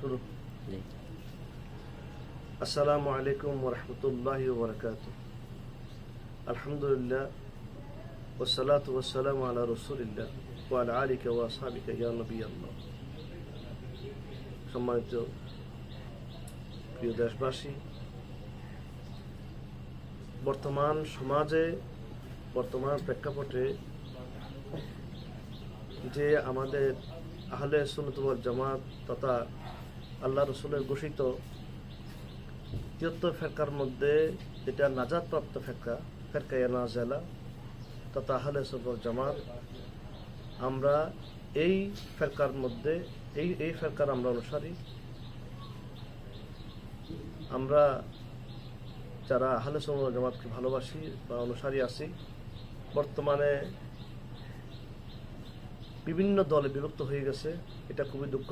শুরু। আসসালামু আলাইকুম ওয়া রাহমাতুল্লাহি ওয়া বারাকাতুহু। আলহামদুলিল্লাহ ওয়াসসালাতু ওয়াসসালামু আলা রাসূলিল্লাহ ওয়া আলা আলিহি ওয়া আসহাবিহি ইয়া নবিয়াল্লাহ। সম্মানিত প্রিয় দেশবাসী, বর্তমান সমাজে, বর্তমান প্রেক্ষাপটে যে আমাদের আহলে সুন্নাত ওয়াল জামাত তথা আল্লাহ রসুলের ঘোষিত ৭৩ ফেরকার মধ্যে যেটা নাজাতপ্রাপ্ত ফেরকায়ে নাজিলা তথা আহলে সুন্নাত ওয়াল জামাত, আমরা এই ফেরকার মধ্যে এই ফেরকার আমরা অনুসারী। আমরা যারা আহলে সুন্নাত ওয়াল জামাতকে ভালোবাসি বা অনুসারী আছি, বর্তমানে বিভিন্ন দলে বিভক্ত হয়ে গেছে। এটা খুবই দুঃখ।